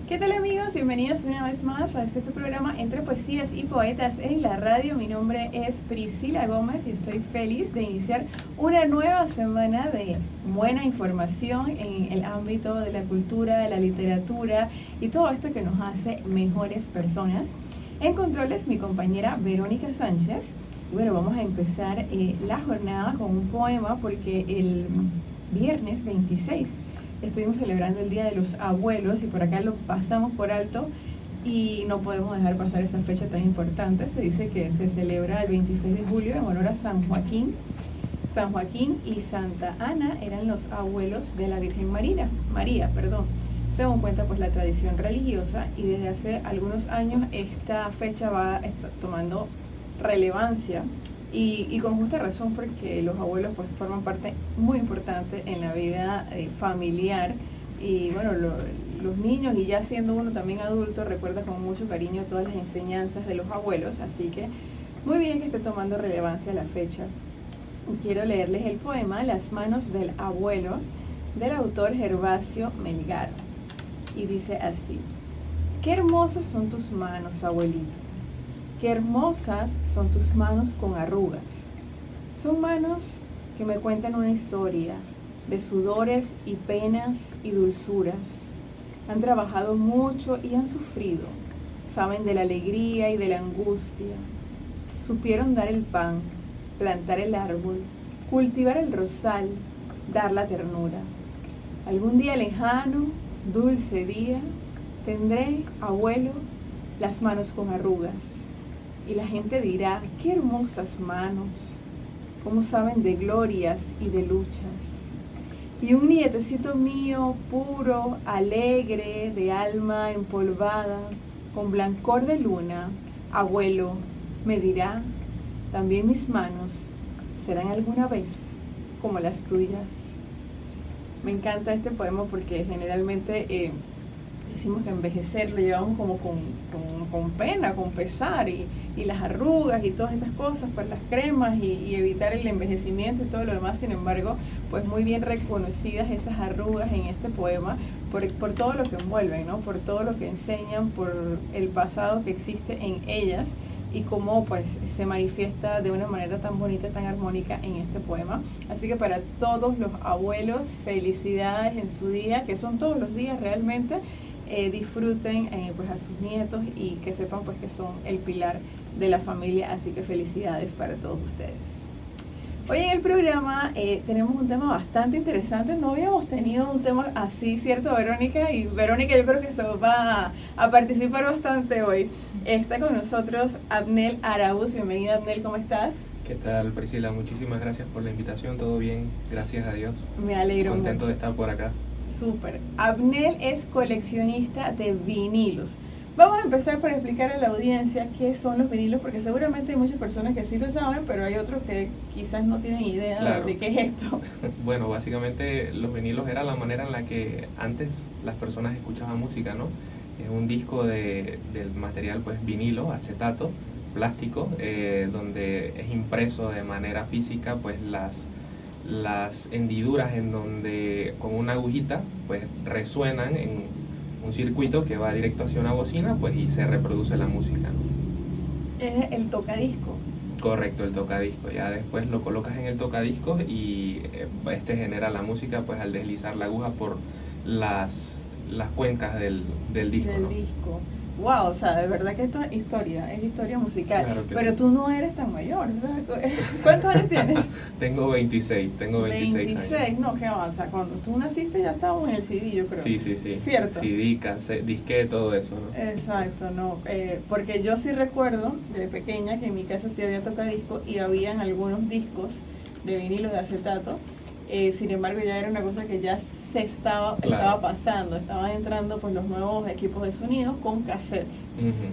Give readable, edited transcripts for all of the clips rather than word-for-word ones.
¿Qué tal amigos? Bienvenidos una vez más a este su programa Entre Poesías y Poetas en la radio. Mi nombre es Priscila Gómez y estoy feliz de iniciar una nueva semana de buena información en el ámbito de la cultura, de la literatura y todo esto que nos hace mejores personas. En controles mi compañera Verónica Sánchez. Y bueno, vamos a empezar la jornada con un poema porque el viernes 26 estuvimos celebrando el Día de los Abuelos y por acá lo pasamos por alto y no podemos dejar pasar esta fecha tan importante. Se dice que se celebra el 26 de julio en honor a San Joaquín. San Joaquín y Santa Ana eran los abuelos de la Virgen María, según cuenta pues la tradición religiosa, y desde hace algunos años esta fecha va tomando relevancia y con justa razón, porque los abuelos pues forman parte muy importante en la vida familiar y bueno, los niños, y ya siendo uno también adulto, recuerda con mucho cariño todas las enseñanzas de los abuelos, así que muy bien que esté tomando relevancia la fecha. Quiero leerles el poema Las manos del abuelo, del autor Gervasio Melgar, y dice así: qué hermosas son tus manos, abuelito. Qué hermosas son tus manos con arrugas. Son manos que me cuentan una historia de sudores y penas y dulzuras. Han trabajado mucho y han sufrido. Saben de la alegría y de la angustia. Supieron dar el pan, plantar el árbol, cultivar el rosal, dar la ternura. Algún día lejano, dulce día, tendré, abuelo, las manos con arrugas. Y la gente dirá, qué hermosas manos, cómo saben de glorias y de luchas. Y un nietecito mío, puro, alegre, de alma empolvada, con blancor de luna, abuelo, me dirá, también mis manos serán alguna vez como las tuyas. Me encanta este poema porque generalmente decimos que envejecer lo llevamos como con pena, con pesar, y las arrugas y todas estas cosas, pues las cremas y evitar el envejecimiento y todo lo demás. Sin embargo, pues muy bien reconocidas esas arrugas en este poema por todo lo que envuelven, ¿no? Por todo lo que enseñan, por el pasado que existe en ellas y cómo pues se manifiesta de una manera tan bonita, tan armónica en este poema. Así que para todos los abuelos, felicidades en su día, que son todos los días realmente. Disfruten pues a sus nietos y que sepan pues que son el pilar de la familia, así que felicidades para todos ustedes. Hoy en el programa tenemos un tema bastante interesante. No habíamos tenido un tema así, ¿cierto, Verónica? Y Verónica yo creo que se va a participar bastante hoy. Está con nosotros Abnel Arauz. Bienvenida, Abnel, ¿cómo estás? ¿Qué tal, Priscila? Muchísimas gracias por la invitación. ¿Todo bien? Gracias a Dios. Me alegro Contento mucho de estar por acá. Súper. Abnel es coleccionista de vinilos. Vamos a empezar por explicar a la audiencia qué son los vinilos, porque seguramente hay muchas personas que sí lo saben, pero hay otros que quizás no tienen idea Claro. de qué es esto. Bueno, básicamente los vinilos era la manera en la que antes las personas escuchaban música, ¿no? Es un disco del material pues vinilo, acetato, plástico, donde es impreso de manera física pues las hendiduras en donde con una agujita pues resuenan en un circuito que va directo hacia una bocina pues y se reproduce la música, ¿no? Es el tocadisco. Correcto, el tocadisco. Ya después lo colocas en el tocadiscos y este genera la música pues al deslizar la aguja por las cuencas del disco, Del ¿no? disco. Wow, o sea, de verdad que esto es historia musical. Claro que pero sí. tú no eres tan mayor, ¿sabes? ¿Cuántos años tienes? Tengo 26 años. 26, no, qué va, o sea, cuando tú naciste ya estábamos en el CD, yo creo. Sí. ¿Cierto? CD, disquete, todo eso, ¿no? Exacto, no, porque yo sí recuerdo de pequeña que en mi casa sí había tocadiscos y habían algunos discos de vinilo de acetato. Sin embargo, ya era una cosa que ya se estaba pasando, estaban entrando pues los nuevos equipos de sonido con cassettes,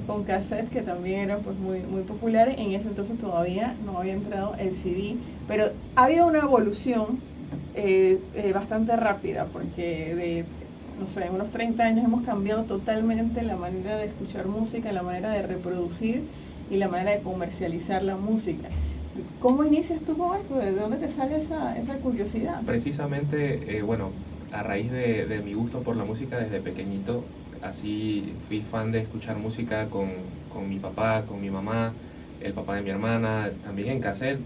con cassettes que también eran pues muy populares. En ese entonces todavía no había entrado el CD, pero ha habido una evolución bastante rápida, porque de, no sé, en unos 30 años hemos cambiado totalmente la manera de escuchar música, la manera de reproducir y la manera de comercializar la música. ¿Cómo inicias tú con esto? ¿De dónde te sale esa curiosidad? Precisamente, bueno, a raíz de mi gusto por la música desde pequeñito, así fui fan de escuchar música con mi papá, con mi mamá, el papá de mi hermana, también en cassette.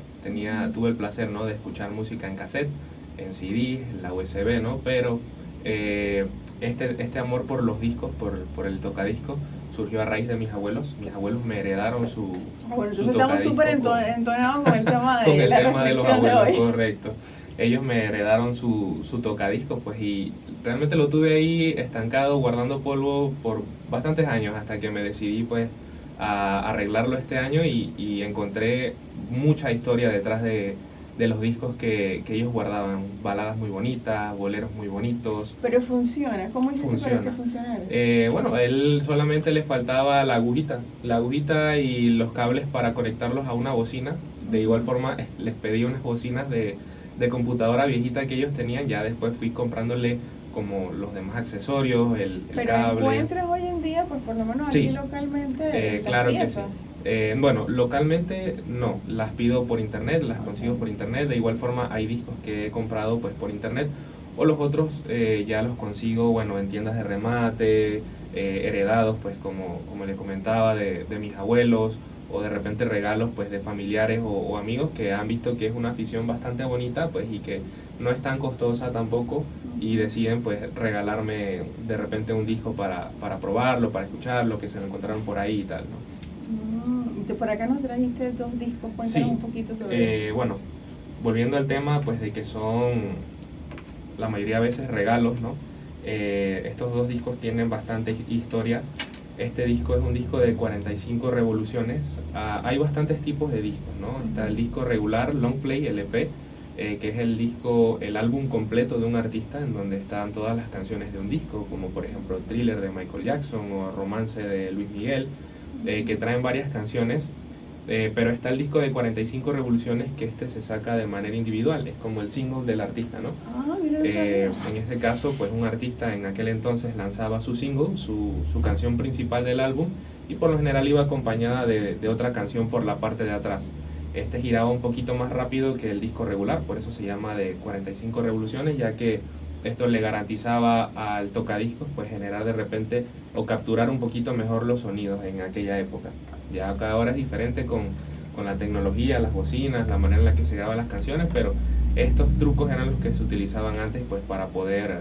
Tuve el placer, ¿no?, de escuchar música en cassette, en CD, en la USB, ¿no? Pero este amor por los discos, por el tocadiscos, surgió a raíz de mis abuelos. Mis abuelos me heredaron su Bueno, su entonces estamos súper entonados con el tema de con el la tema de los reflexión de abuelos, hoy. correcto. Ellos me heredaron su tocadiscos, pues, y realmente lo tuve ahí estancado, guardando polvo por bastantes años, hasta que me decidí, pues, a arreglarlo este año y encontré mucha historia detrás de los discos que ellos guardaban. Baladas muy bonitas, boleros muy bonitos. Pero funciona, ¿cómo hiciste para que funcionara? Bueno, a él solamente le faltaba la agujita y los cables para conectarlos a una bocina. De igual forma, les pedí unas bocinas de computadora viejita que ellos tenían. Ya después fui comprándole como los demás accesorios, el Pero cable. encuentras hoy en día, pues por lo menos Sí. aquí localmente, las Claro que sí. piezas. Bueno, localmente no, las pido por internet, las consigo por internet. De igual forma hay discos que he comprado, pues, por internet, o los otros ya los consigo, bueno, en tiendas de remate, heredados, pues, como le comentaba, de mis abuelos, o de repente regalos, pues, de familiares o amigos que han visto que es una afición bastante bonita, pues, y que no es tan costosa tampoco, y deciden, pues, regalarme de repente un disco para probarlo, para escucharlo, que se lo encontraron por ahí y tal, ¿no? Y por acá nos trajiste 2 discos, cuéntanos un poquito sobre eso. Bueno, volviendo al tema, pues, de que son la mayoría de veces regalos, ¿no? Estos 2 discos tienen bastante historia. Este disco es un disco de 45 revoluciones. Hay bastantes tipos de discos, ¿no? Está el disco regular, long play, LP, que es el álbum completo de un artista, en donde están todas las canciones de un disco, como por ejemplo Thriller de Michael Jackson o Romance de Luis Miguel, que traen varias canciones. Pero está el disco de 45 revoluciones, que se saca de manera individual, es como el single del artista, ¿no? Mira, En ese caso, pues, un artista en aquel entonces lanzaba su single, su canción principal del álbum, y por lo general iba acompañada de otra canción por la parte de atrás. Giraba un poquito más rápido que el disco regular, por eso se llama de 45 revoluciones, ya que esto le garantizaba al tocadiscos, pues, generar de repente o capturar un poquito mejor los sonidos en aquella época. Ya cada hora es diferente con la tecnología, las bocinas, la manera en la que se graban las canciones, pero estos trucos eran los que se utilizaban antes, pues, para poder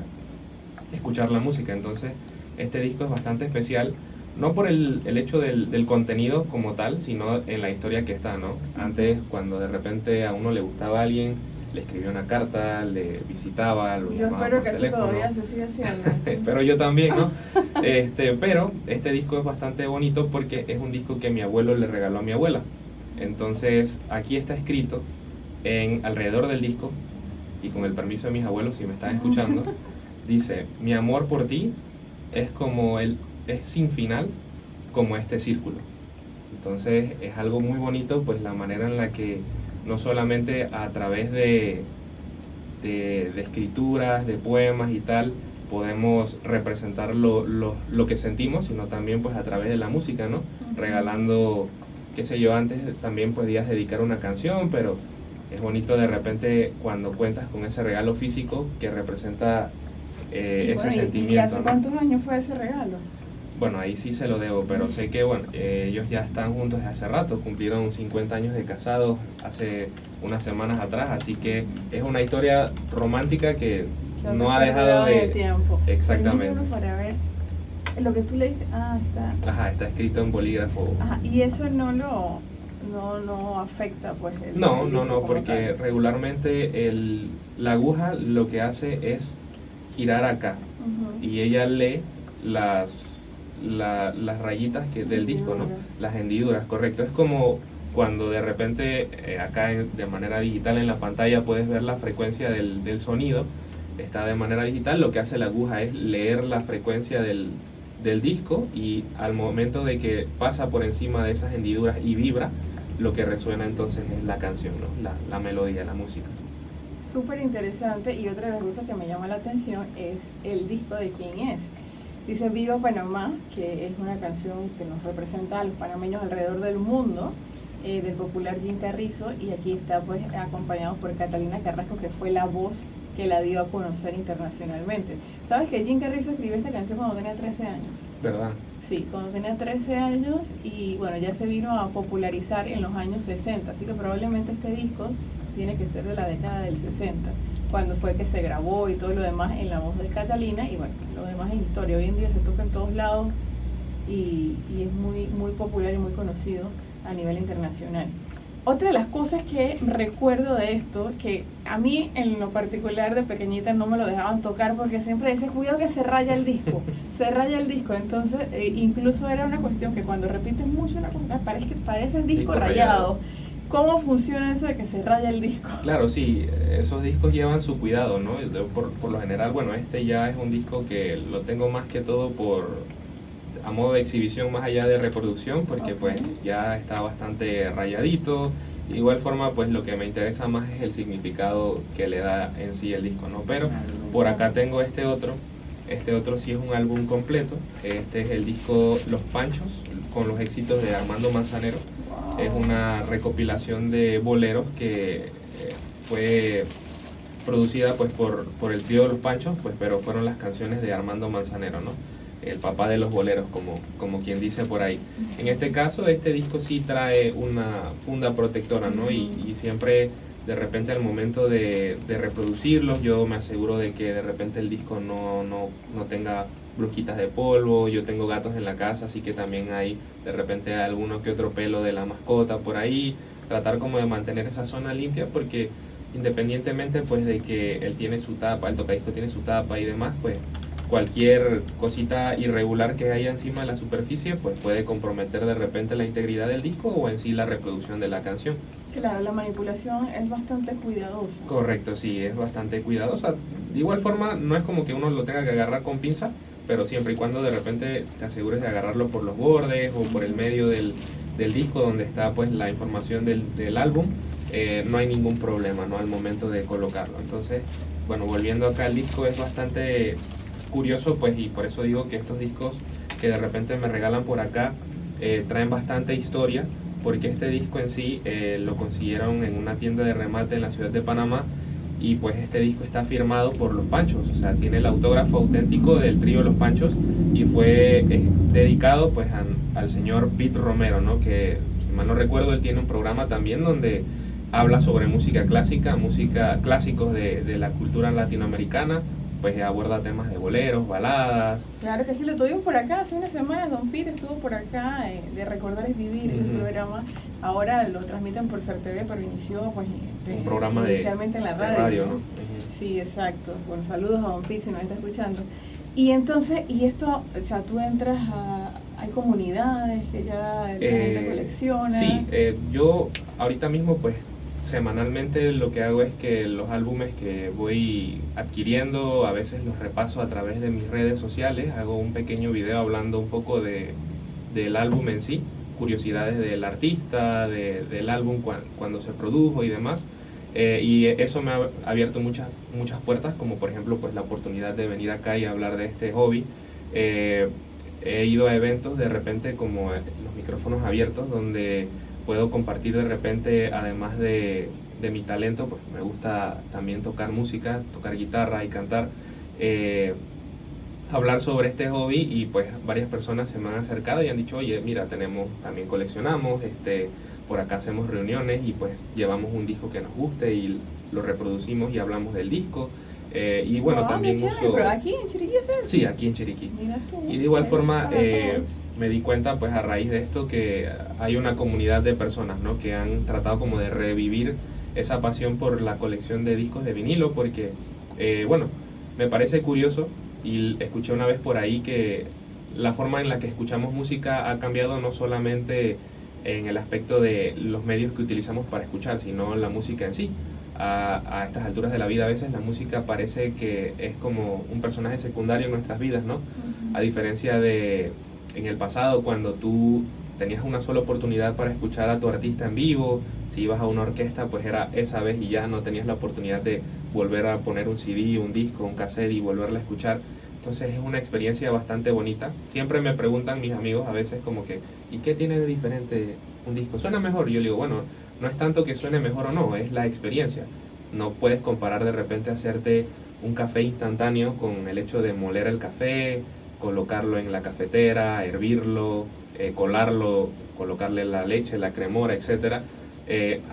escuchar la música. Entonces, este disco es bastante especial, no por el hecho del contenido como tal, sino en la historia que está, ¿no? Antes, cuando de repente a uno le gustaba a alguien, le escribía una carta, le visitaba, lo llamaba por teléfono. Yo espero que eso todavía se siga haciendo. Espero yo también, ¿no? Pero este disco es bastante bonito porque es un disco que mi abuelo le regaló a mi abuela. Entonces, aquí está escrito alrededor del disco, y con el permiso de mis abuelos, si me están escuchando, dice: mi amor por ti es sin final, como este círculo. Entonces, es algo muy bonito, pues, la manera en la que no solamente a través de escrituras, de poemas y tal, podemos representar lo que sentimos, sino también, pues, a través de la música, ¿no? Regalando, qué sé yo, antes también podías dedicar una canción, pero es bonito de repente cuando cuentas con ese regalo físico que representa ese sentimiento. ¿Y hace cuántos años fue ese regalo? Bueno, ahí sí se lo debo, pero sé que, bueno, ellos ya están juntos desde hace rato, cumplieron 50 años de casados hace unas semanas atrás, así que es una historia romántica que no ha dejado de tiempo. Exactamente. Para ver lo que tú le dices, está. Ajá, está escrito en bolígrafo. Ajá, y eso no afecta, pues, No, porque regularmente la aguja lo que hace es girar acá, y ella lee las rayitas del disco, ¿no? Las hendiduras, correcto. Es como cuando de repente acá de manera digital en la pantalla puedes ver la frecuencia del sonido, está de manera digital. Lo que hace la aguja es leer la frecuencia del disco, y al momento de que pasa por encima de esas hendiduras y vibra, lo que resuena entonces es la canción, ¿no? La melodía, la música. Súper interesante. Y otra de las cosas que me llama la atención es el disco de quién es. Dice Viva Panamá, que es una canción que nos representa a los panameños alrededor del mundo, del popular Jim Carrizo, y aquí está, pues, acompañado por Catalina Carrasco, que fue la voz que la dio a conocer internacionalmente. ¿Sabes que Jim Carrizo escribió esta canción cuando tenía 13 años? ¿Verdad? Sí, cuando tenía 13 años y bueno, ya se vino a popularizar en los años 60, así que probablemente este disco tiene que ser de la década del 60, cuando fue que se grabó y todo lo demás en la voz de Catalina, y bueno, lo demás es historia. Hoy en día se toca en todos lados y es muy, muy popular y muy conocido a nivel internacional. Otra de las cosas que recuerdo de esto, que a mí en lo particular de pequeñita no me lo dejaban tocar porque siempre decía, cuidado que se raya el disco, se raya el disco. Entonces, incluso era una cuestión que cuando repites mucho una cosa, parece el disco rayado. ¿Cómo funciona eso de que se raya el disco? Claro, sí, esos discos llevan su cuidado, ¿no? Por lo general, bueno, este ya es un disco que lo tengo más que todo a modo de exhibición más allá de reproducción, porque pues ya está bastante rayadito. De igual forma, pues lo que me interesa más es el significado que le da en sí el disco, ¿no? Pero por acá tengo este otro sí es un álbum completo. Este es el disco Los Panchos, con los éxitos de Armando Manzanero. Es una recopilación de boleros que fue producida pues por el trío de Los Panchos, pues, pero fueron las canciones de Armando Manzanero, ¿no? El papá de los boleros, como quien dice por ahí. En este caso, este disco sí trae una funda protectora, ¿no? Y siempre, de repente, al momento de reproducirlos, yo me aseguro de que de repente el disco no tenga brusquitas de polvo. Yo tengo gatos en la casa, así que también hay de repente alguno que otro pelo de la mascota por ahí. Tratar como de mantener esa zona limpia, porque independientemente pues de que él tiene su tapa, el tocadisco tiene su tapa y demás, pues cualquier cosita irregular que haya encima de la superficie pues puede comprometer de repente la integridad del disco o en sí la reproducción de la canción. Claro, la manipulación es bastante cuidadosa. Correcto, sí, es bastante cuidadosa. De igual forma, no es como que uno lo tenga que agarrar con pinza, pero siempre y cuando de repente te asegures de agarrarlo por los bordes o por el medio del disco donde está pues la información del álbum, no hay ningún problema, ¿no? Al momento de colocarlo. Entonces, bueno, volviendo acá al disco, es bastante curioso, pues, y por eso digo que estos discos que de repente me regalan por acá traen bastante historia, porque este disco en sí lo consiguieron en una tienda de remate en la ciudad de Panamá, y pues este disco está firmado por Los Panchos, o sea, tiene el autógrafo auténtico del trío Los Panchos, y fue dedicado pues al señor Pete Romero, ¿no? Que, si mal no recuerdo, él tiene un programa también donde habla sobre música clásica, clásicos de la cultura latinoamericana, pues aborda temas de boleros, baladas. Claro que sí, lo tuvimos por acá hace unas semanas. Don Pete estuvo por acá, de Recordar es Vivir, el programa. Ahora lo transmiten por Ser TV, pero inició pues un programa inicialmente en la radio, ¿no? Sí, exacto. Bueno, saludos a Don Pete si nos está escuchando. Y entonces, y esto, o sea, tú entras hay comunidades que ya la gente colecciona. Sí, yo ahorita mismo pues semanalmente lo que hago es que los álbumes que voy adquiriendo, a veces los repaso a través de mis redes sociales, hago un pequeño video hablando un poco del álbum en sí, curiosidades del artista, del álbum cuando se produjo y demás. Y eso me ha abierto muchas puertas, como por ejemplo pues la oportunidad de venir acá y hablar de este hobby. He ido a eventos de repente como los micrófonos abiertos, donde puedo compartir de repente, además de mi talento, pues me gusta también tocar música, tocar guitarra y cantar, hablar sobre este hobby, y pues varias personas se me han acercado y han dicho, oye, mira, también coleccionamos, por acá hacemos reuniones y pues llevamos un disco que nos guste y lo reproducimos y hablamos del disco. Y bueno, también uso... ¿Pero aquí en Chiriquí estás? Sí, aquí en Chiriquí. Mira tú, y de igual forma me di cuenta pues a raíz de esto que hay una comunidad de personas, ¿no? Que han tratado como de revivir esa pasión por la colección de discos de vinilo, porque bueno, me parece curioso, y escuché una vez por ahí que la forma en la que escuchamos música ha cambiado, no solamente en el aspecto de los medios que utilizamos para escuchar, sino la música en sí. A estas alturas de la vida, a veces la música parece que es como un personaje secundario en nuestras vidas, ¿no? A diferencia de en el pasado, cuando tú tenías una sola oportunidad para escuchar a tu artista en vivo, si ibas a una orquesta, pues era esa vez y ya no tenías la oportunidad de volver a poner un CD, un disco, un cassette y volverla a escuchar. Entonces es una experiencia bastante bonita. Siempre me preguntan mis amigos a veces como que, ¿y qué tiene de diferente un disco? ¿Suena mejor? Y yo le digo, bueno, no es tanto que suene mejor o no, es la experiencia. No puedes comparar de repente hacerte un café instantáneo con el hecho de moler el café, colocarlo en la cafetera, hervirlo, colarlo, colocarle la leche, la cremora, etcétera,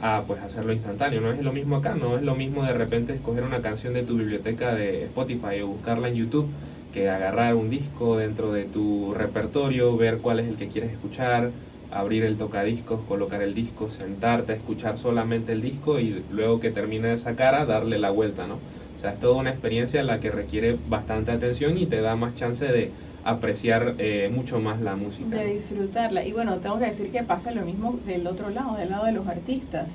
a pues hacerlo instantáneo. No es lo mismo acá, no es lo mismo de repente escoger una canción de tu biblioteca de Spotify o buscarla en YouTube, que agarrar un disco dentro de tu repertorio, ver cuál es el que quieres escuchar, abrir el tocadiscos, colocar el disco, sentarte a escuchar solamente el disco y luego que termine esa cara darle la vuelta, ¿no? O sea, es toda una experiencia en la que requiere bastante atención y te da más chance de apreciar mucho más la música, de ¿no? disfrutarla. Y bueno, tengo que decir que pasa lo mismo del otro lado, del lado de los artistas.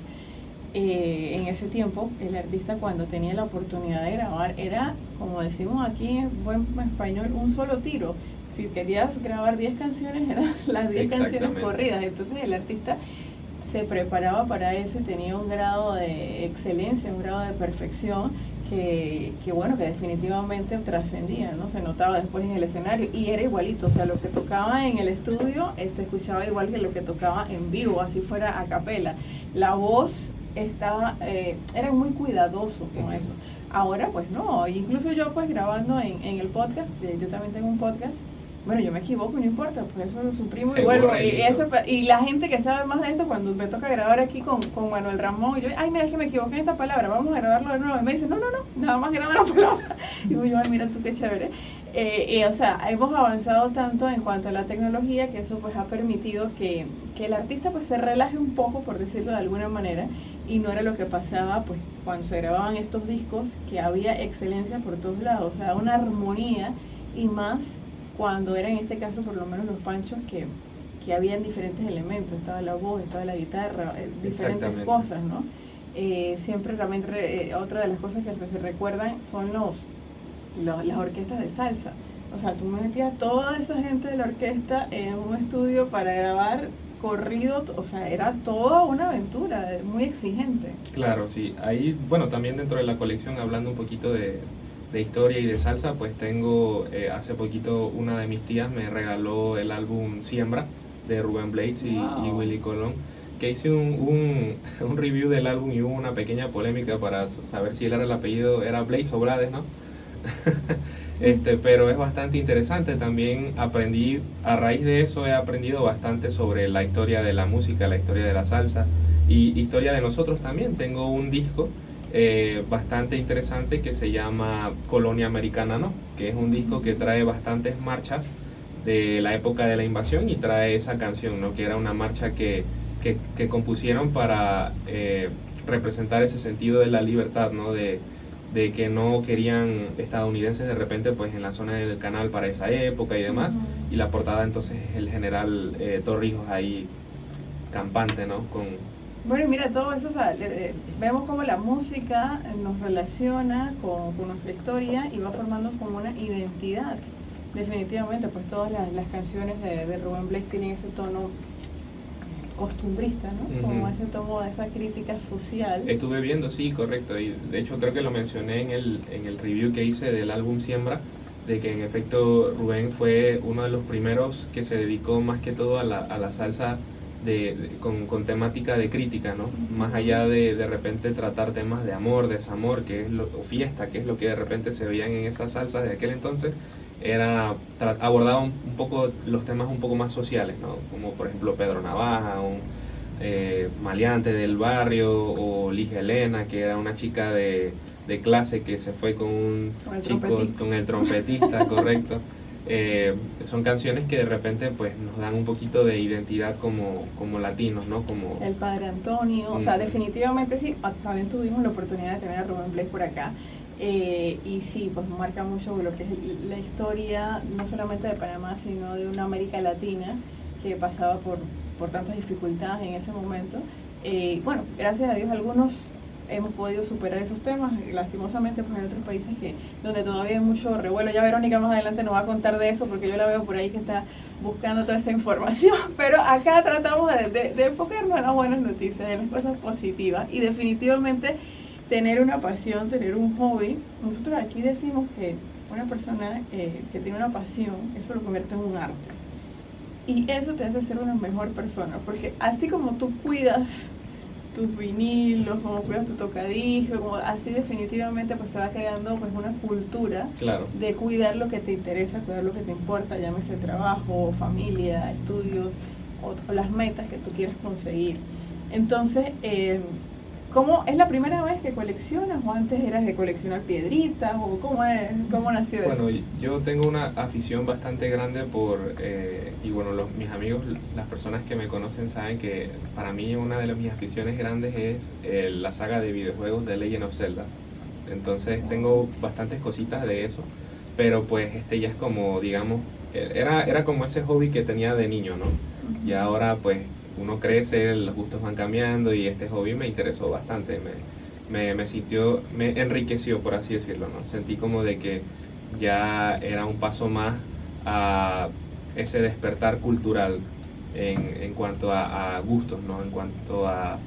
En ese tiempo, el artista cuando tenía la oportunidad de grabar era, como decimos aquí en buen español, un solo tiro. Si querías grabar 10 canciones, eran las 10 canciones corridas. Entonces el artista se preparaba para eso y tenía un grado de excelencia, un grado de perfección que bueno, que definitivamente trascendía, ¿no? Se notaba después en el escenario y era igualito, o sea, lo que tocaba en el estudio se escuchaba igual que lo que tocaba en vivo, así fuera a capela. La voz estaba, era muy cuidadoso con eso. Ahora pues no, incluso yo pues grabando en el podcast, yo también tengo un podcast. Bueno, yo me equivoco, no importa, pues eso lo suprimo y vuelvo. Y la gente que sabe más de esto, cuando me toca grabar aquí con Manuel Ramón, yo, ay, mira, es que me equivoqué en esta palabra, vamos a grabarlo de nuevo. Y me dice, no, nada más graba la palabra. Y digo yo, ay, mira tú qué chévere. O sea, hemos avanzado tanto en cuanto a la tecnología que eso pues ha permitido que el artista pues se relaje un poco, por decirlo de alguna manera, y no era lo que pasaba pues cuando se grababan estos discos, que había excelencia por todos lados, o sea, una armonía y más cuando era en este caso por lo menos los panchos que habían diferentes elementos, estaba la voz, estaba la guitarra, diferentes cosas, ¿no? Siempre también otra de las cosas que se recuerdan son las orquestas de salsa. O sea, tú metías a toda esa gente de la orquesta en un estudio para grabar corrido, o sea, era toda una aventura, muy exigente. Claro, sí. Ahí, bueno, también dentro de la colección, hablando un poquito de historia y de salsa, pues tengo, hace poquito una de mis tías me regaló el álbum Siembra de Rubén Blades y Willy Colón, que hice un review del álbum y hubo una pequeña polémica para saber si él era el apellido, era Blades o Blades, ¿no? Pero es bastante interesante. También aprendí, a raíz de eso he aprendido bastante sobre la historia de la música, la historia de la salsa y historia de nosotros también. Tengo un disco bastante interesante que se llama Colonia Americana, ¿no? Que es un disco que trae bastantes marchas de la época de la invasión y trae esa canción, ¿no? Que era una marcha que compusieron para representar ese sentido de la libertad, ¿no? De que no querían estadounidenses de repente pues en la zona del canal para esa época y demás. Y la portada entonces es el general Torrijos ahí campante, ¿no? Bueno, mira, todo eso, o sea, vemos cómo la música nos relaciona con nuestra historia y va formando como una identidad. Definitivamente, pues todas las canciones de Rubén Blades tienen ese tono costumbrista, ¿no? Como ese tono de esa crítica social. Estuve viendo, sí, correcto, y de hecho creo que lo mencioné en el review que hice del álbum Siembra, de que en efecto Rubén fue uno de los primeros que se dedicó más que todo a la salsa con temática de crítica, ¿no? Más allá de repente tratar temas de amor, desamor, o fiesta, que es lo que de repente se veían en esas salsas de aquel entonces, abordaba un poco los temas un poco más sociales, ¿no? Como por ejemplo Pedro Navaja, un maleante del barrio, o Ligia Elena, que era una chica de clase que se fue con un chico, con el trompetista, correcto. Son canciones que de repente pues nos dan un poquito de identidad como latinos, ¿no? Como el Padre Antonio, o sea, definitivamente sí. También tuvimos la oportunidad de tener a Rubén Blades por acá, y sí, pues marca mucho lo que es la historia, no solamente de Panamá, sino de una América Latina que pasaba por tantas dificultades en ese momento. Bueno, gracias a Dios algunos hemos podido superar esos temas. Lastimosamente pues hay otros países donde todavía hay mucho revuelo. Ya Verónica más adelante nos va a contar de eso, porque yo la veo por ahí que está buscando toda esa información, pero acá tratamos de enfocarnos en las buenas noticias, en las cosas positivas, y definitivamente tener una pasión, tener un hobby. Nosotros aquí decimos que una persona que tiene una pasión, eso lo convierte en un arte, y eso te hace ser una mejor persona, porque así como tú cuidas tus vinilos, cómo cuidas tu tocadisco, como así definitivamente pues te va creando pues una cultura Claro. de cuidar lo que te interesa, cuidar lo que te importa, llámese trabajo, familia, estudios o las metas que tú quieres conseguir. Entonces, ¿cómo es la primera vez que coleccionas o antes eras de coleccionar piedritas o cómo nació eso? Bueno, yo tengo una afición bastante grande por, y bueno, mis amigos, las personas que me conocen saben que para mí una de mis aficiones grandes es la saga de videojuegos de Legend of Zelda. Entonces tengo bastantes cositas de eso, pero pues ya es como, digamos, era como ese hobby que tenía de niño, ¿no? Y ahora pues uno crece, los gustos van cambiando y este hobby me interesó bastante, me enriqueció, por así decirlo, ¿no? Sentí como de que ya era un paso más a ese despertar cultural en cuanto a gustos, ¿no? En cuanto a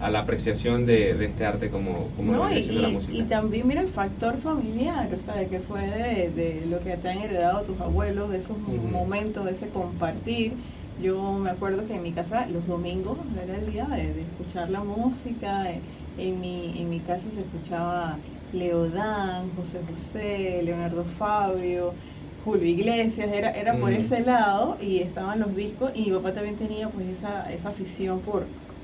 la apreciación de este arte como No, la de la música. y también mira el factor familiar, ¿sabes? Que fue de lo que te han heredado tus abuelos, de esos momentos, de ese compartir. Yo me acuerdo que en mi casa los domingos era el día de escuchar la música. En mi caso se escuchaba Leodán, José José, Leonardo Fabio, Julio Iglesias, era por ese lado, y estaban los discos, y mi papá también tenía pues esa afición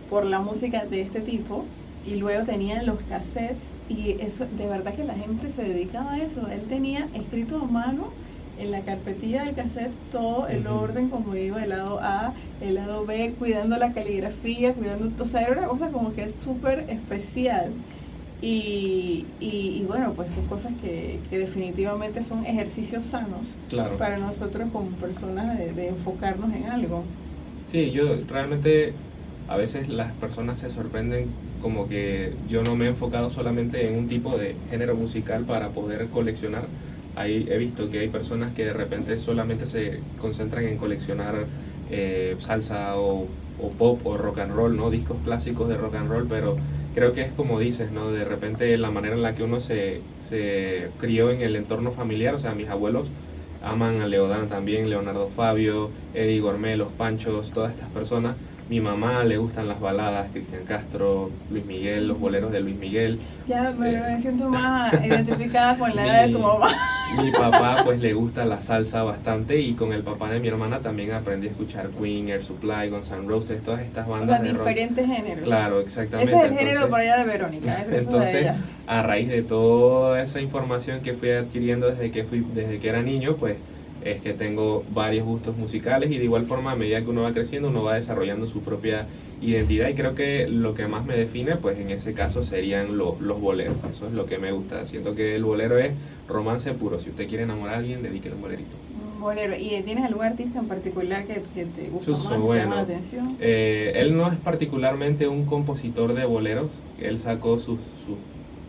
por la música de este tipo, y luego tenían los cassettes, y eso, de verdad que la gente se dedicaba a eso. Él tenía escrito a mano en la carpetilla del cassette todo el orden, como iba el lado A, el lado B, cuidando la caligrafía, cuidando, o sea, era una cosa como que es súper especial. Y bueno, pues son cosas que definitivamente son ejercicios sanos, claro, para nosotros como personas de enfocarnos en algo. Sí, yo realmente a veces las personas se sorprenden como que yo no me he enfocado solamente en un tipo de género musical para poder coleccionar. Ahí he visto que hay personas que de repente solamente se concentran en coleccionar salsa o pop o rock and roll, ¿no? Discos clásicos de rock and roll, pero creo que es como dices, ¿no? De repente la manera en la que uno se crió en el entorno familiar, o sea, mis abuelos aman a Leodán también, Leonardo Fabio, Eddie Gourmet, Los Panchos, todas estas personas. Mi mamá le gustan las baladas, Cristian Castro, Luis Miguel, los boleros de Luis Miguel. Ya me siento más identificada con la edad de tu mamá. Mi papá pues le gusta la salsa bastante, y con el papá de mi hermana también aprendí a escuchar Queen, Air Supply, Guns N' Roses, todas estas bandas de rock. Diferentes géneros. Claro, exactamente. Ese es el género por allá de Verónica. Entonces, a raíz de toda esa información que fui adquiriendo desde que era niño, pues es que tengo varios gustos musicales, y de igual forma a medida que uno va creciendo uno va desarrollando su propia identidad, y creo que lo que más me define pues en ese caso serían los boleros. Eso es lo que me gusta. Siento que el bolero es romance puro. Si usted quiere enamorar a alguien, dedíquele un bolerito. Un bolero. ¿Y tienes algún artista en particular que te gusta más, Bueno, te llama la atención? Él no es particularmente un compositor de boleros. Él sacó sus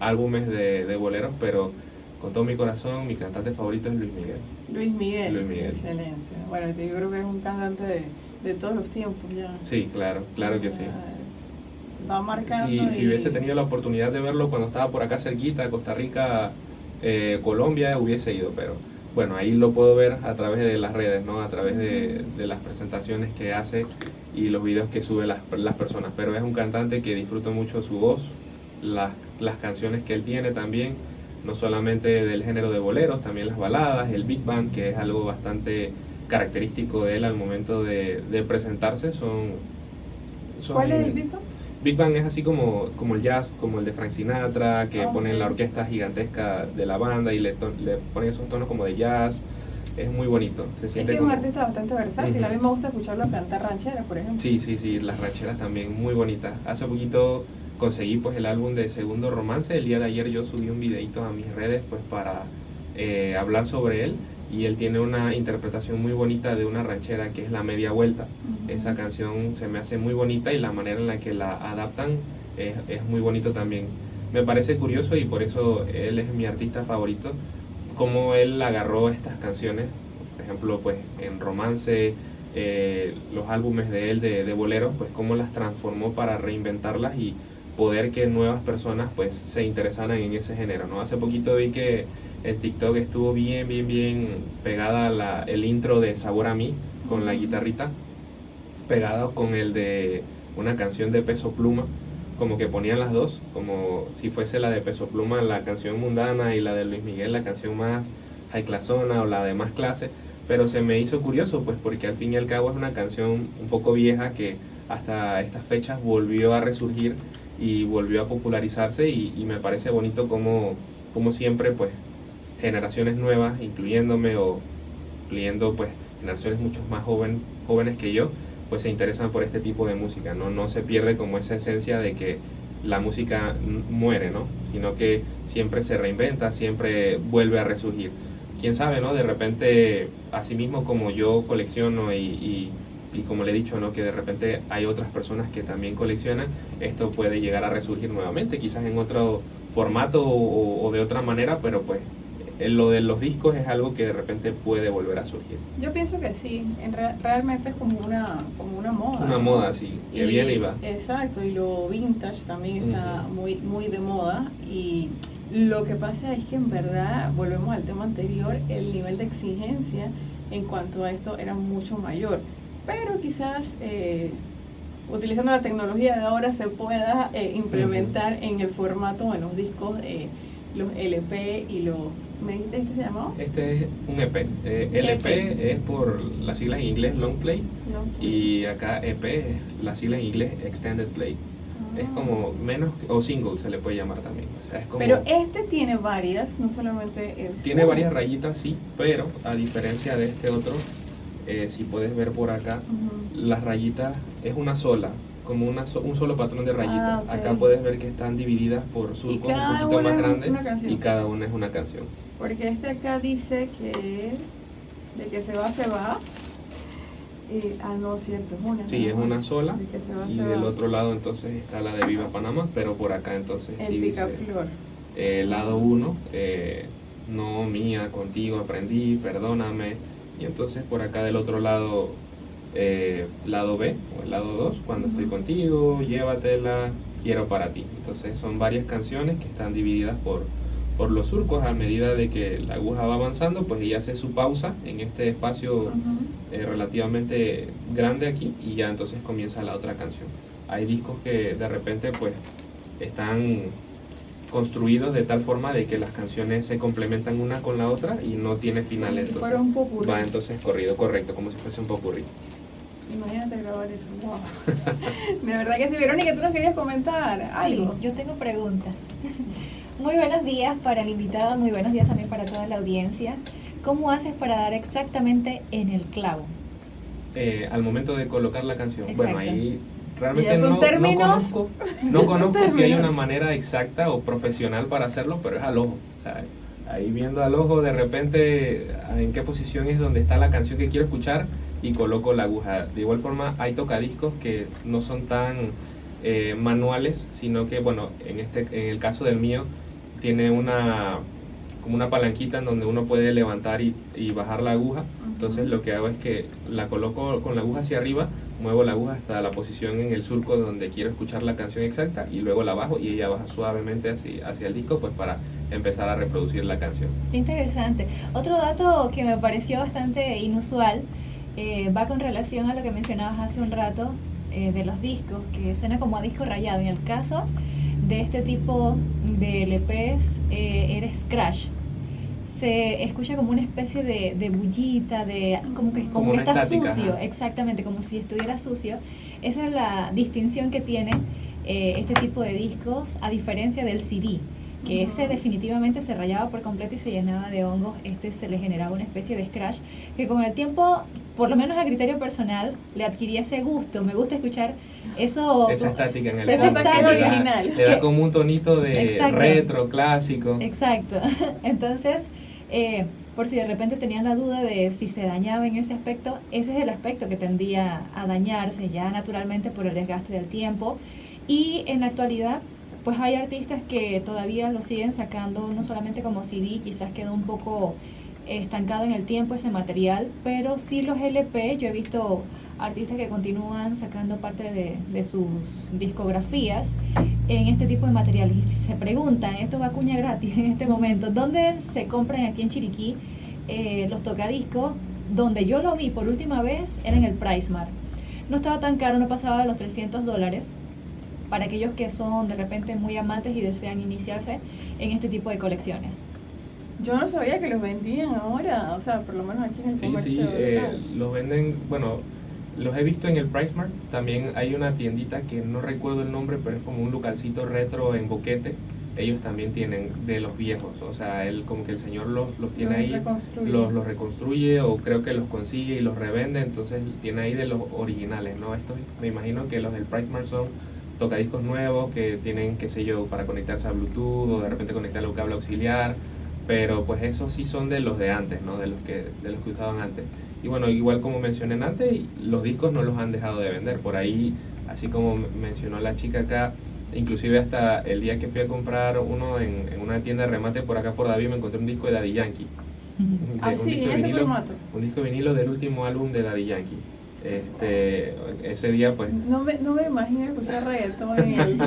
álbumes de boleros, pero con todo mi corazón, mi cantante favorito es Luis Miguel. Luis Miguel. Luis Miguel. Excelente. Bueno, yo creo que es un cantante de todos los tiempos ya. Sí, claro que sí. Va marcando. Si hubiese tenido la oportunidad de verlo cuando estaba por acá cerquita, Costa Rica, Colombia, hubiese ido, pero bueno, ahí lo puedo ver a través de las redes, ¿no? A través de las presentaciones que hace y los videos que sube las personas. Pero es un cantante que disfruto mucho su voz, las canciones que él tiene también, no solamente del género de boleros, también las baladas, el big band, que es algo bastante característico de él al momento de presentarse. ¿Cuál es el big band? Big band es así como el jazz, como el de Frank Sinatra, que ponen la orquesta gigantesca de la banda y le ponen esos tonos como de jazz. Es muy bonito. Se siente es un artista bastante versátil. A mí me gusta escucharlo cantar rancheras, por ejemplo. Sí, las rancheras también muy bonitas. Hace poquito conseguí pues el álbum de Segundo Romance. El día de ayer yo subí un videito a mis redes pues para hablar sobre él, y él tiene una interpretación muy bonita de una ranchera que es La Media Vuelta. Esa canción se me hace muy bonita, y la manera en la que la adaptan es muy bonito también. Me parece curioso, y por eso él es mi artista favorito, cómo él agarró estas canciones, por ejemplo pues en Romance, los álbumes de él de boleros, pues cómo las transformó para reinventarlas y poder que nuevas personas pues se interesaran en ese género, ¿no? Hace poquito vi que en TikTok estuvo bien pegada el intro de Sabor a Mí, con la guitarrita, pegado con el de una canción de Peso Pluma, como que ponían las dos, como si fuese la de Peso Pluma la canción mundana y la de Luis Miguel la canción más high classona o la de más clase, pero se me hizo curioso pues porque al fin y al cabo es una canción un poco vieja que hasta estas fechas volvió a resurgir y volvió a popularizarse y me parece bonito como siempre pues generaciones nuevas, incluyéndome o incluyendo pues generaciones mucho más jóvenes que yo, pues se interesan por este tipo de música, no se pierde como esa esencia de que la música muere, ¿no? Sino que siempre se reinventa, siempre vuelve a resurgir. Quién sabe, ¿no? De repente, así mismo como yo colecciono y como le he dicho, ¿no? Que de repente hay otras personas que también coleccionan, esto puede llegar a resurgir nuevamente, quizás en otro formato o de otra manera, pero pues lo de los discos es algo que de repente puede volver a surgir. Yo pienso que sí, realmente es como una moda. Una moda, sí, que viene y va. Exacto, y lo vintage también está muy de moda, y lo que pasa es que en verdad, volvemos al tema anterior, el nivel de exigencia en cuanto a esto era mucho mayor, pero quizás utilizando la tecnología de ahora se pueda implementar en el formato, en los discos, los LP y los... ¿Me dijiste este se llamaba? Este es un EP. LP es por las siglas en inglés Long Play, y acá EP es las siglas en inglés Extended Play. Es como menos, o single se le puede llamar también. O sea, es como, pero este tiene varias, no solamente... Tiene varias rayitas, sí, pero a diferencia de este otro, si puedes ver por acá, las rayitas es una sola, como un solo patrón de rayitas. Okay. Acá puedes ver que están divididas por surcos un poquito más grandes y cada una es una canción. Porque este acá dice que de que se va. No, cierto, es una. Sí, es una sola. Y del otro lado entonces está la de Viva Panamá, pero por acá entonces el sí Picaflor. Dice lado 1, no mía, contigo aprendí, perdóname. Y entonces por acá del otro lado, lado B o el lado 2, cuando estoy contigo, llévatela, quiero para ti. Entonces son varias canciones que están divididas por los surcos. A medida de que la aguja va avanzando, pues ella hace su pausa en este espacio relativamente grande aquí, y ya entonces comienza la otra canción. Hay discos que de repente pues están construidos de tal forma de que las canciones se complementan una con la otra y no tiene final, entonces un popurrí. Va entonces corrido, correcto, como si fuese un popurrí. Imagínate grabar eso, wow. De verdad que sí. Verónica, ¿tú nos querías comentar algo? Sí, yo tengo preguntas. Muy buenos días para el invitado, muy buenos días también para toda la audiencia. ¿Cómo haces para dar exactamente en el clavo? Al momento de colocar la canción. Exacto. Bueno, ahí realmente no conozco si hay una manera exacta o profesional para hacerlo, pero es al ojo. O sea, ahí viendo al ojo de repente en qué posición es donde está la canción que quiero escuchar y coloco la aguja. De igual forma hay tocadiscos que no son tan manuales, sino que bueno, en el caso del mío tiene como una palanquita en donde uno puede levantar y bajar la aguja. Entonces lo que hago es que la coloco con la aguja hacia arriba, muevo la aguja hasta la posición en el surco donde quiero escuchar la canción exacta y luego la bajo y ella baja suavemente hacia el disco, pues para empezar a reproducir la canción. Interesante. Otro dato que me pareció bastante inusual va con relación a lo que mencionabas hace un rato de los discos, que suena como a disco rayado. En el caso de este tipo de LPs era scratch. Se escucha como una especie de bullita, como que está estática, sucio, ajá. Exactamente, como si estuviera sucio. Esa es la distinción que tiene este tipo de discos, a diferencia del CD, que ese definitivamente se rayaba por completo y se llenaba de hongos. Este se le generaba una especie de scratch que con el tiempo, por lo menos a criterio personal, le adquiría ese gusto. Me gusta escuchar eso, esa estática en el esa fondo, estática original. le da como un tonito de Exacto. retro, clásico. Exacto. Entonces, por si de repente tenían la duda de si se dañaba en ese aspecto, ese es el aspecto que tendía a dañarse ya naturalmente por el desgaste del tiempo. Y en la actualidad, pues hay artistas que todavía lo siguen sacando no solamente como CD, quizás quedó un poco estancado en el tiempo ese material, pero sí los LP. Yo he visto artistas que continúan sacando parte de sus discografías en este tipo de materiales. Y si se preguntan, esto va cuña gratis en este momento, ¿dónde se compran aquí en Chiriquí los tocadiscos? Donde yo lo vi por última vez era en el PriceMart. no estaba tan caro, no pasaba de los $300 para aquellos que son de repente muy amantes y desean iniciarse en este tipo de colecciones. Yo no sabía que los vendían ahora, o sea, por lo menos aquí en el comercio. Sí, los venden, bueno, los he visto en el PriceMart. También hay una tiendita que no recuerdo el nombre, pero es como un localcito retro en Boquete. Ellos también tienen de los viejos, o sea, él como que el señor los tiene ahí, los reconstruye o creo que los consigue y los revende, entonces tiene ahí de los originales, ¿no? Estos me imagino que los del PriceMart son tocadiscos nuevos que tienen, qué sé yo, para conectarse a Bluetooth o de repente conectarle a un cable auxiliar, pero pues esos sí son de los de antes, ¿no? De los que usaban antes. Y bueno, igual como mencioné antes, los discos no los han dejado de vender, por ahí, así como mencionó la chica acá, inclusive hasta el día que fui a comprar uno en una tienda de remate por acá por David, me encontré un disco de Daddy Yankee. Un disco de vinilo del último álbum de Daddy Yankee. Ese día pues no me imagino escuchar reggaetón en el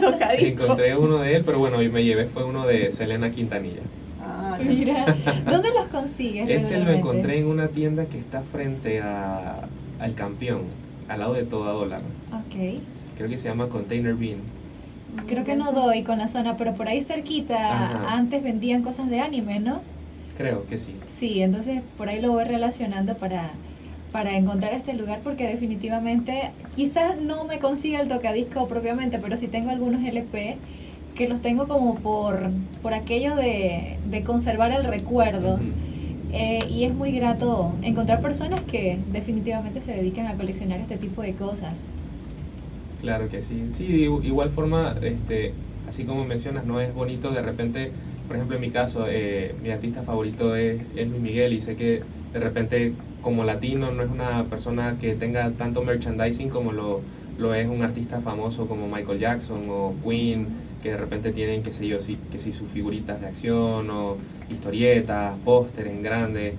tocadisco. Encontré uno de él, pero bueno, y me llevé fue uno de Selena Quintanilla. Mira, ¿dónde los consigues? Ese lo encontré en una tienda que está frente al Campeón, al lado de Toda Dólar. Okay. Creo que se llama Container Bean. Creo que no doy con la zona, pero por ahí cerquita. Ajá. Antes vendían cosas de anime, ¿no? Creo que sí. Sí, entonces por ahí lo voy relacionando para encontrar este lugar, porque definitivamente quizás no me consiga el tocadisco propiamente, pero sí tengo algunos LP que los tengo como por aquello de conservar el recuerdo. Y es muy grato encontrar personas que definitivamente se dedican a coleccionar este tipo de cosas. Claro que sí. Sí, de igual forma, así como mencionas, no es bonito de repente, por ejemplo en mi caso, mi artista favorito es Luis Miguel, y sé que de repente como latino no es una persona que tenga tanto merchandising como lo es un artista famoso como Michael Jackson o Queen, que de repente tienen, qué sé yo, que si sus figuritas de acción o historietas, pósteres en grande.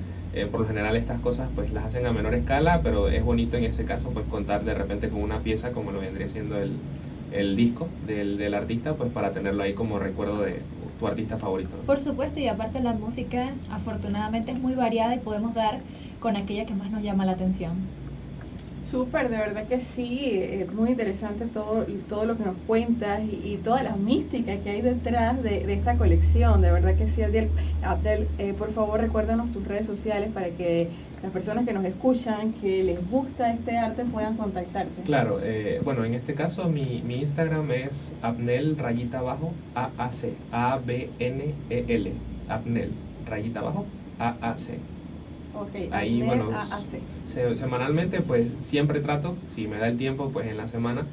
Por lo general estas cosas pues las hacen a menor escala, pero es bonito en ese caso pues contar de repente con una pieza como lo vendría siendo el disco del artista, pues para tenerlo ahí como recuerdo de tu artista favorito, ¿no? Por supuesto, y aparte la música afortunadamente es muy variada y podemos dar con aquella que más nos llama la atención. Súper, de verdad que sí, es muy interesante todo lo que nos cuentas y toda la mística que hay detrás de esta colección, de verdad que sí. Abdel, por favor recuérdanos tus redes sociales para que las personas que nos escuchan, que les gusta este arte, puedan contactarte. Claro, bueno, en este caso mi Instagram es Abnel _AAC, ABNEL, Abnel _AAC. Okay, ahí bueno, semanalmente pues siempre trato, si me da el tiempo pues en la semana,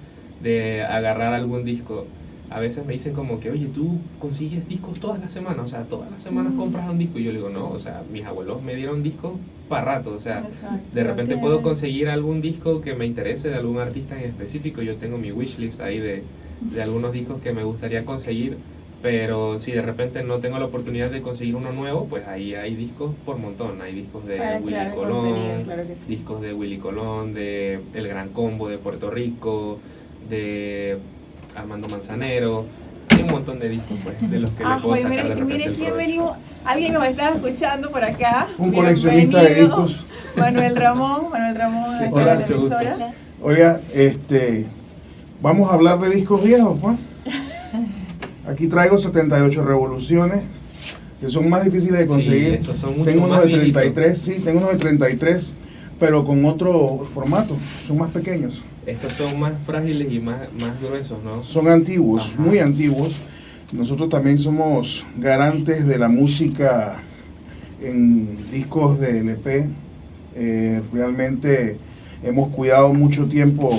de agarrar algún disco. A veces me dicen como que, oye, ¿tú consigues discos todas las semanas? O sea, todas las semanas compras un disco. Y yo le digo, no, o sea, mis abuelos me dieron discos para rato. O sea, exacto, de repente puedo conseguir algún disco que me interese de algún artista en específico. Yo tengo mi wishlist ahí de algunos discos que me gustaría conseguir. Pero si de repente no tengo la oportunidad de conseguir uno nuevo, pues ahí hay discos por montón. Hay discos de Willy Colón, claro que sí. Discos de Willy Colón, de El Gran Combo de Puerto Rico, de Armando Manzanero. Hay un montón de discos pues, de los que le puedo sacar de repente mire quién venimos. Alguien nos está escuchando por acá. Un coleccionista de discos. Manuel Ramón de Hola, la emisora. Oiga, vamos a hablar de discos viejos, pues. Aquí traigo 78 revoluciones, que son más difíciles de conseguir. Sí, son tengo unos de 33, sí, tengo unos de 33, pero con otro formato, son más pequeños. Estos son más frágiles y más gruesos, ¿no? Son antiguos, muy antiguos. Nosotros también somos garantes de la música en discos de LP. Realmente hemos cuidado mucho tiempo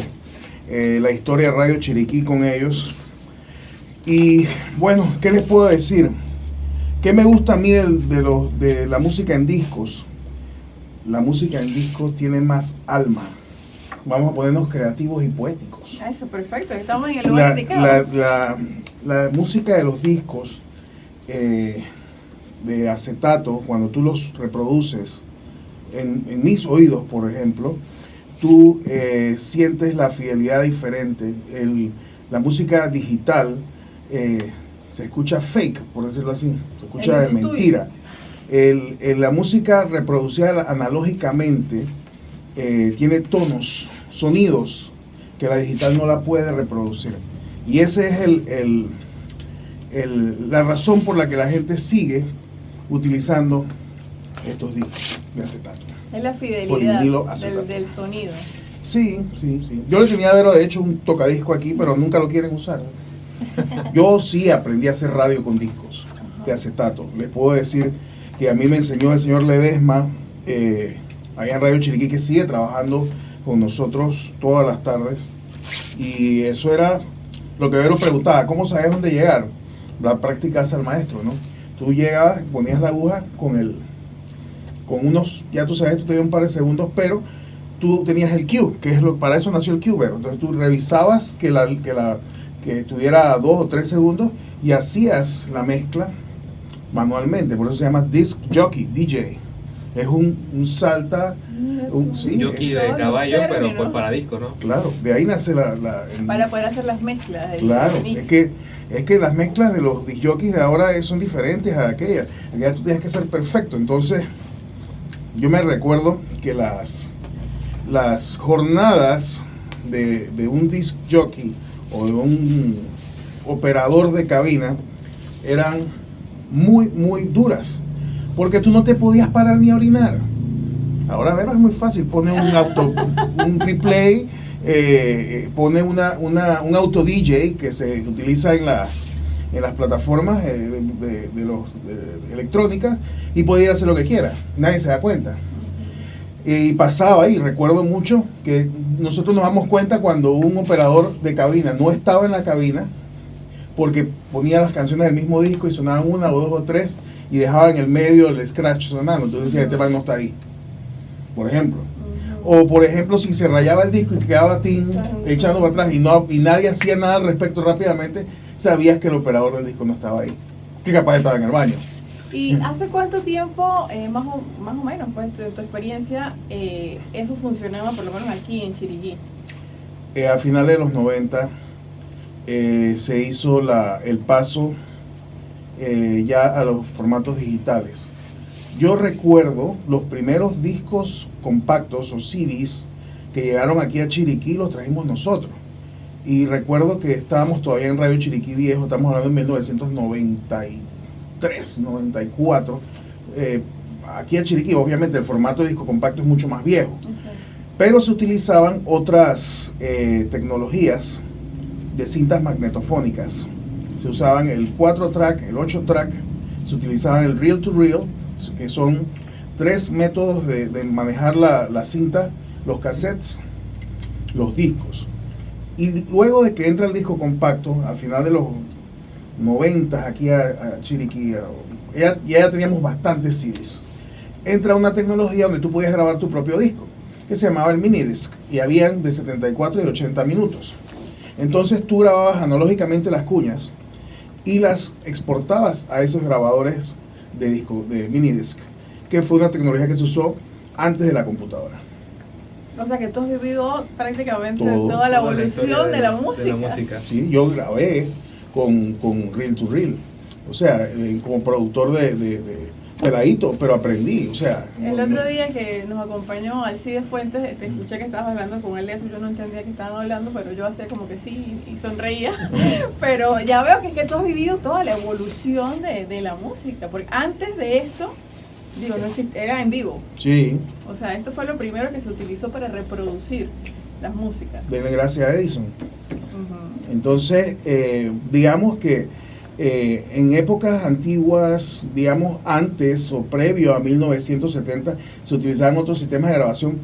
la historia de Radio Chiriquí con ellos. Y bueno, ¿qué les puedo decir? ¿Qué me gusta a mí de la música en discos? La música en discos tiene más alma. Vamos a ponernos creativos y poéticos. Eso, perfecto, estamos en el lugar indicado. La música de los discos de acetato, cuando tú los reproduces en mis oídos, por ejemplo, tú sientes la fidelidad diferente. La música digital se escucha fake, por decirlo así, se escucha de mentira. La música reproducida analógicamente tiene tonos, sonidos que la digital no la puede reproducir. Y ese es la razón por la que la gente sigue utilizando estos discos de acetato. Es la Por fidelidad vinilo acetato. del sonido. Sí. Yo le tenía a Vero, de hecho, un tocadisco aquí, pero nunca lo quieren usar. Yo sí aprendí a hacer radio con discos de acetato. Les puedo decir que a mí me enseñó el señor Ledesma, allá en Radio Chiriquí, que sigue trabajando con nosotros todas las tardes. Y eso era lo que Vero preguntaba, ¿cómo sabes dónde llegar? La práctica hace al maestro, ¿no? Tú llegabas, ponías la aguja con unos, ya tú sabes, tú tenías un par de segundos, pero tú tenías el cue, que es para eso nació el cue, Vero. Entonces tú revisabas que estuviera a 2 o 3 segundos y hacías la mezcla manualmente. Por eso se llama disc jockey, DJ. Es un salta, sí, Jockey de caballo, pero pues para disco, ¿no? Claro, de ahí nace para poder hacer las mezclas. Claro, es que las mezclas de los disc jockeys de ahora son diferentes a aquellas. Aquellas tú tenías que ser perfecto. Entonces, yo me recuerdo que las jornadas de un disc jockey o de un operador de cabina eran muy, muy duras, porque tú no te podías parar ni a orinar. Ahora, Vero, es muy fácil, pone un replay, pone un auto DJ que se utiliza en las plataformas electrónicas, y puede ir a hacer lo que quiera, nadie se da cuenta. Y pasaba, y recuerdo mucho que nosotros nos damos cuenta cuando un operador de cabina no estaba en la cabina, porque ponía las canciones del mismo disco y sonaban 1 o 2 o 3 y dejaba en el medio el scratch sonando. Entonces decía, este man no está ahí, por ejemplo. O por ejemplo, si se rayaba el disco y quedaba echando para atrás y nadie hacía nada al respecto rápidamente, sabías que el operador del disco no estaba ahí, que capaz estaba en el baño. ¿Y hace cuánto tiempo, más o menos, pues, tu experiencia, eso funcionaba, por lo menos aquí en Chiriquí? A finales de los 90 se hizo el paso ya a los formatos digitales. Yo recuerdo los primeros discos compactos o CDs que llegaron aquí a Chiriquí, los trajimos nosotros. Y recuerdo que estábamos todavía en Radio Chiriquí Viejo, estamos hablando de 1993, 94. Aquí a Chiriquí, obviamente, el formato de disco compacto es mucho más viejo. Pero se utilizaban otras tecnologías de cintas magnetofónicas. Se usaban el 4-track, el 8-track, se utilizaban el reel-to-reel, que son 3 métodos de manejar la cinta, los cassettes, los discos. Y luego de que entra el disco compacto, al final de los 90 aquí a Chiriquí, ya teníamos bastantes CDs. Entra una tecnología donde tú podías grabar tu propio disco, que se llamaba el minidisc, y habían de 74 y 80 minutos. Entonces tú grababas analógicamente las cuñas y las exportabas a esos grabadores de disco, de minidisc, que fue una tecnología que se usó antes de la computadora. O sea que tú has vivido prácticamente toda la evolución de la música. Sí, yo grabé con reel to reel, o sea, como productor de peladito, pero aprendí, o sea. El otro día que nos acompañó Alcides Fuentes, te escuché que estabas hablando con él de eso, yo no entendía que estaban hablando, pero yo hacía como que sí y sonreía. Pero ya veo que tú has vivido toda la evolución de la música, porque antes de esto, digo, no existía, era en vivo. Sí. O sea, esto fue lo primero que se utilizó para reproducir las músicas. Denle gracias a Edison. Entonces, digamos que en épocas antiguas, digamos antes o previo a 1970, se utilizaban otros sistemas de grabación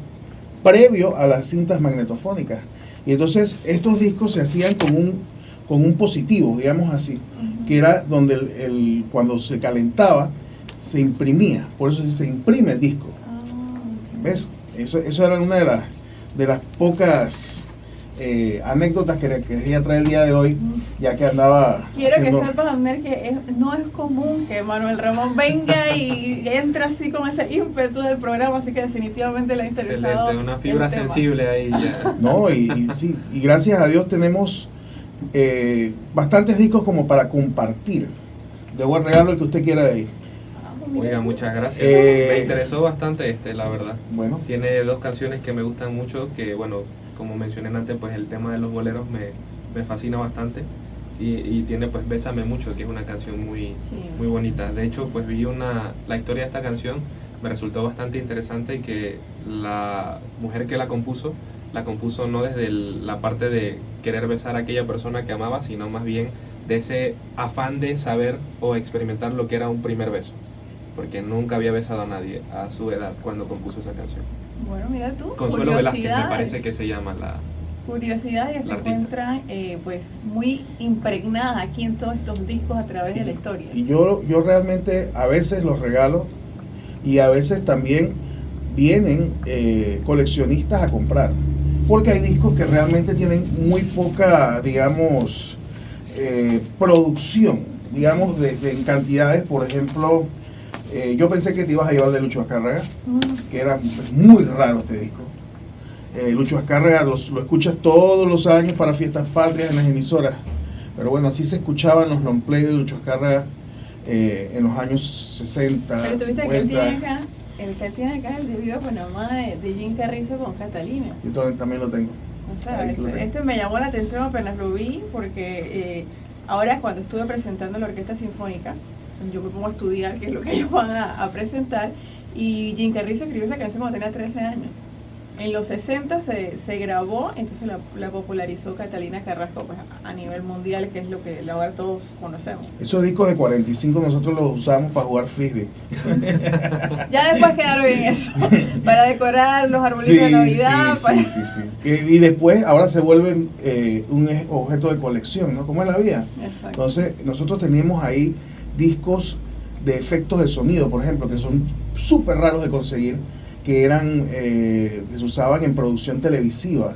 previo a las cintas magnetofónicas. Y entonces estos discos se hacían con un positivo, digamos así, que era donde cuando se calentaba, se imprimía. Por eso se imprime el disco. ¿Ves? Eso era una de las pocas anécdotas que quería traer el día de hoy, ya que andaba Quiero que sepas, Abner, que no es común que Manuel Ramón venga y entre así con ese ímpetu del programa, así que definitivamente le ha interesado. Excelente, una fibra sensible ahí ya. No, sí, y gracias a Dios tenemos bastantes discos como para compartir. Le voy a regalar el que usted quiera de ahí. mira Oiga, tú. muchas gracias. Eh, Me interesó bastante la verdad. Bueno, Tiene dos canciones que me gustan mucho, que bueno, como mencioné antes, pues el tema de los boleros me fascina bastante. Y tiene pues Bésame Mucho, que es una canción muy Sí. bonita. De hecho, pues vi la historia de esta canción, me resultó bastante interesante, y que la mujer que la compuso no desde la parte de querer besar a aquella persona que amaba, sino más bien de ese afán de saber o experimentar lo que era un primer beso, porque nunca había besado a nadie a su edad cuando compuso esa canción. Bueno, mira tú. Consuelo Velázquez me curiosidades. parece que se llama Curiosidades que se la artista. encuentran pues muy impregnadas aquí en todos estos discos a través de la historia. y yo realmente a veces los regalo y a veces también vienen coleccionistas a comprar, porque hay discos que realmente tienen muy poca, digamos, producción, digamos, en cantidades. Por ejemplo, yo pensé que te ibas a llevar de Lucho Azcárraga, que era muy raro este disco. Lucho Azcárraga lo escuchas todos los años para fiestas patrias en las emisoras, pero bueno, así se escuchaban los long play de Lucho Azcárraga en los años 60, Pero tuviste que él 50. tiene acá, el que tiene acá el de Viva Panamá de Jim Carrizo con Catalina. Yo también lo tengo. O sea, Ahí lo tengo. este me llamó la atención apenas lo vi, porque ahora cuando estuve presentando la Orquesta Sinfónica, yo me pongo a estudiar qué es lo que ellos van a presentar, y Jim Carrizo escribió esa canción cuando tenía 13 años. En los 60 se grabó, entonces la popularizó Catalina Carrasco pues, a nivel mundial, que es lo que ahora todos conocemos. Esos discos de 45 nosotros los usamos para jugar frisbee. Ya después quedaron en eso, para decorar los arbolitos de Navidad. Sí. Y después ahora se vuelven un objeto de colección, ¿no? Como es la vida. Exacto. Entonces nosotros teníamos ahí discos de efectos de sonido, por ejemplo, que son súper raros de conseguir, que eran que se usaban en producción televisiva,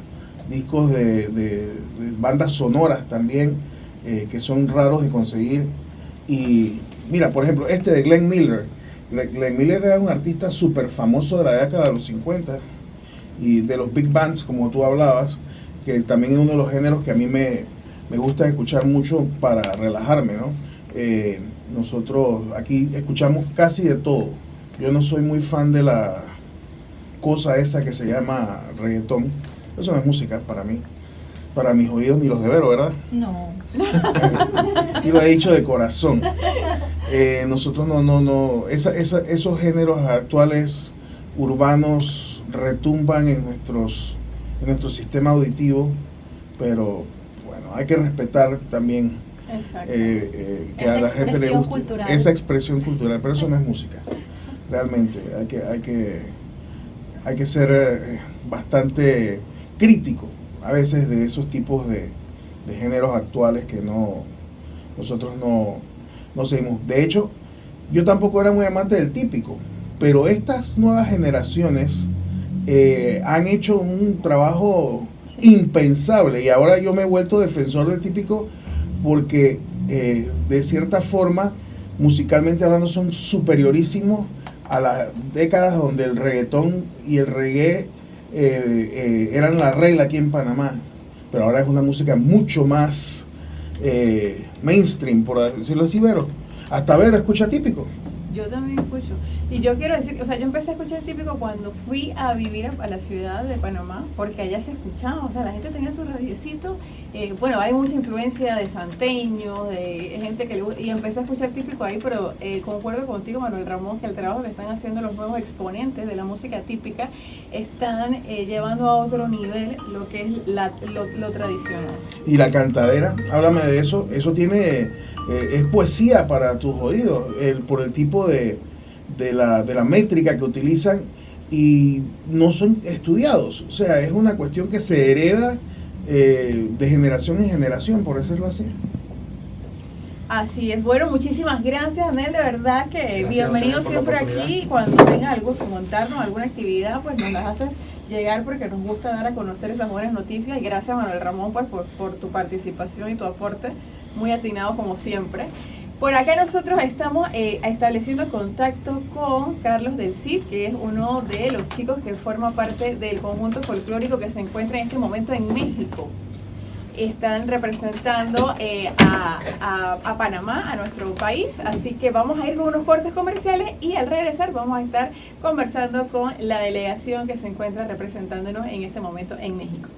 discos de bandas sonoras también, que son raros de conseguir. Y mira, por ejemplo, este de Glenn Miller. Glenn Miller era un artista súper famoso de la década de los 50 y de los big bands, como tú hablabas, que también es uno de los géneros que a mí me gusta escuchar mucho para relajarme, ¿no? Nosotros aquí escuchamos casi de todo. Yo no soy muy fan de la cosa esa que se llama reggaetón. Eso no es música para mí, para mis oídos, ni los de Vero, ¿verdad? No. Y lo he dicho de corazón. Nosotros no. Esos géneros actuales urbanos retumban en nuestro sistema auditivo, pero bueno, hay que respetar también Exacto. que Esa a la gente le expresión guste cultural. esa expresión cultural, pero eso no es música. Realmente hay que ser bastante crítico a veces de esos tipos de géneros actuales que nosotros no seguimos. De hecho, yo tampoco era muy amante del típico, pero estas nuevas generaciones han hecho un trabajo impensable, y ahora yo me he vuelto defensor del típico porque de cierta forma, musicalmente hablando, son superiorísimos a las décadas donde el reggaetón y el reggae eran la regla aquí en Panamá, pero ahora es una música mucho más mainstream, por decirlo así. Vero, hasta Vero escucha típico. Yo también escucho. Y yo quiero decir, o sea, yo empecé a escuchar típico cuando fui a vivir a la ciudad de Panamá, porque allá se escuchaba, o sea, la gente tenía su radiecito. Bueno, hay mucha influencia de santeños, de gente que le gusta, y empecé a escuchar típico ahí, pero concuerdo contigo, Manuel Ramón, que el trabajo que están haciendo los nuevos exponentes de la música típica están llevando a otro nivel lo que es lo tradicional. Y la cantadera, háblame de eso. Eso tiene es poesía para tus oídos, por el tipo de la métrica que utilizan, y no son estudiados. O sea, es una cuestión que se hereda de generación en generación, por decirlo así. Así es. Bueno, muchísimas gracias, Anel, de verdad que Gracias bienvenido a ustedes por la siempre oportunidad. aquí. Cuando tengas algo que contarnos, alguna actividad, pues nos las haces llegar, porque nos gusta dar a conocer esas buenas noticias. Y gracias, Manuel Ramón, pues por tu participación y tu aporte, muy atinado como siempre. Por acá nosotros estamos estableciendo contacto con Carlos del Cid, que es uno de los chicos que forma parte del conjunto folclórico que se encuentra en este momento en México. están representando a Panamá, a nuestro país. Así que vamos a ir con unos cortes comerciales y al regresar vamos a estar conversando con la delegación que se encuentra representándonos en este momento en México.